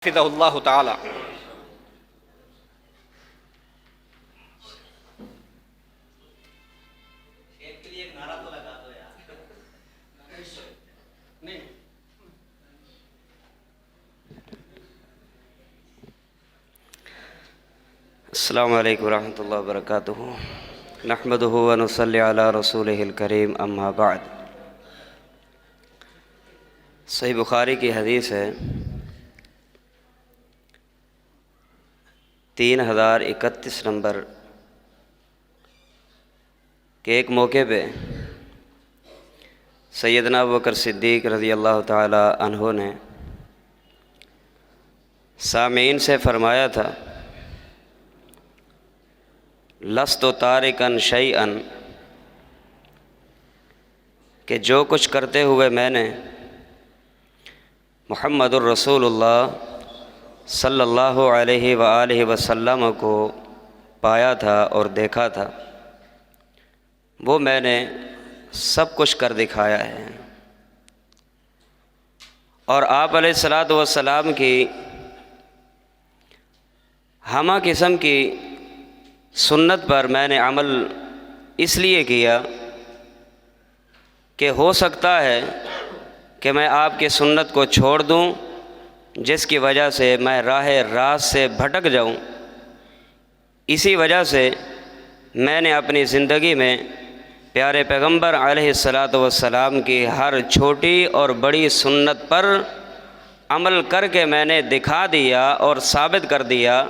حفظہ اللہ تعالی۔ السلام علیکم ورحمۃ اللہ وبرکاتہ۔ نحمدہ ونصلی علی رسولہ الکریم، اما بعد۔ صحیح بخاری کی حدیث ہے 3031 نمبر کہ ایک موقع پہ سیدنا ابوبکر صدیق رضی اللہ تعالی عنہ نے سامعین سے فرمایا تھا، لست تارکا شیئا، کہ جو کچھ کرتے ہوئے میں نے محمد الرسول اللہ صلی اللہ علیہ وآلہ وسلم کو پایا تھا اور دیکھا تھا، وہ میں نے سب کچھ کر دکھایا ہے۔ اور آپ علیہ الصلوۃ والسلام کی ہمہ قسم کی سنت پر میں نے عمل اس لیے کیا کہ ہو سکتا ہے کہ میں آپ کی سنت کو چھوڑ دوں، جس کی وجہ سے میں راہ راست سے بھٹک جاؤں۔ اسی وجہ سے میں نے اپنی زندگی میں پیارے پیغمبر علیہ الصلوۃ والسلام کی ہر چھوٹی اور بڑی سنت پر عمل کر کے میں نے دکھا دیا اور ثابت کر دیا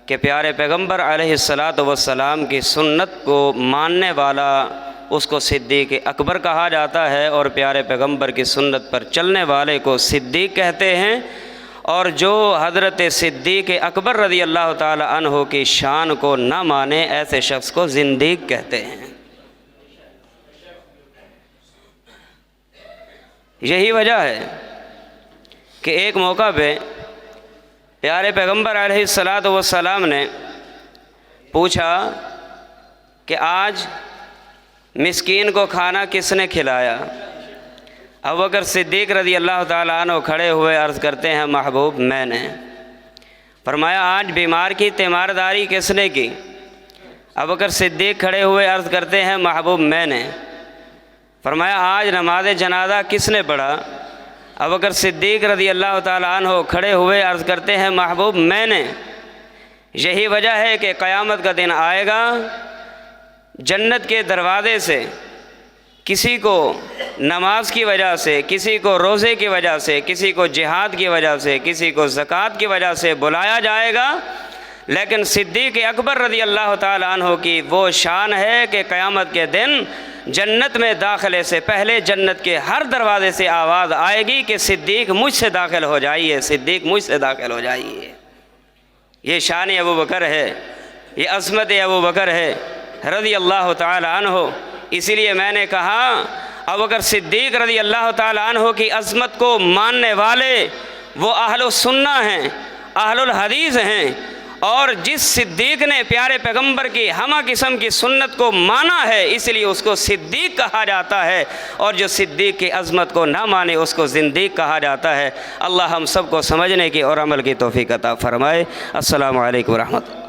کہ پیارے پیغمبر علیہ الصلوۃ والسلام کی سنت کو ماننے والا اس کو صدیق اکبر کہا جاتا ہے، اور پیارے پیغمبر کی سنت پر چلنے والے کو صدیق کہتے ہیں، اور جو حضرت صدیق اکبر رضی اللہ تعالی عنہ کی شان کو نہ مانے ایسے شخص کو زندیق کہتے ہیں۔ یہی وجہ ہے کہ ایک موقع پہ پیارے پیغمبر علیہ الصلوۃ والسلام نے پوچھا کہ آج مسکین کو کھانا کس نے کھلایا؟ ابوبکر صدیق رضی اللہ تعالیٰ عنہ کھڑے ہوئے عرض کرتے ہیں، محبوب میں نے۔ فرمایا آج بیمار کی تیمارداری کس نے کی؟ ابوبکر صدیق کھڑے ہوئے عرض کرتے ہیں، محبوب میں نے۔ فرمایا آج نماز جنازہ کس نے پڑھا؟ ابوبکر صدیق رضی اللہ تعالیٰ عنہ کھڑے ہوئے عرض کرتے ہیں، محبوب میں نے۔ یہی وجہ ہے کہ قیامت کا دن آئے گا، جنت کے دروازے سے کسی کو نماز کی وجہ سے، کسی کو روزے کی وجہ سے، کسی کو جہاد کی وجہ سے، کسی کو زکوٰۃ کی وجہ سے بلایا جائے گا، لیکن صدیق اکبر رضی اللہ تعالیٰ عنہ کی وہ شان ہے کہ قیامت کے دن جنت میں داخلے سے پہلے جنت کے ہر دروازے سے آواز آئے گی کہ صدیق مجھ سے داخل ہو جائیے، صدیق مجھ سے داخل ہو جائیے۔ یہ شان ابوبکر ہے، یہ عظمت ابوبکر ہے رضی اللہ تعالی عنہ۔ اسی لیے میں نے کہا ابوبکر صدیق رضی اللہ تعالی عنہ کی عظمت کو ماننے والے وہ اہل السنہ ہیں، اہل الحدیث ہیں، اور جس صدیق نے پیارے پیغمبر کی ہمہ قسم کی سنت کو مانا ہے اس لیے اس کو صدیق کہا جاتا ہے، اور جو صدیق کی عظمت کو نہ مانے اس کو زندیق کہا جاتا ہے۔ اللہ ہم سب کو سمجھنے کی اور عمل کی توفیق عطا فرمائے۔ السلام علیکم ورحمۃ اللہ۔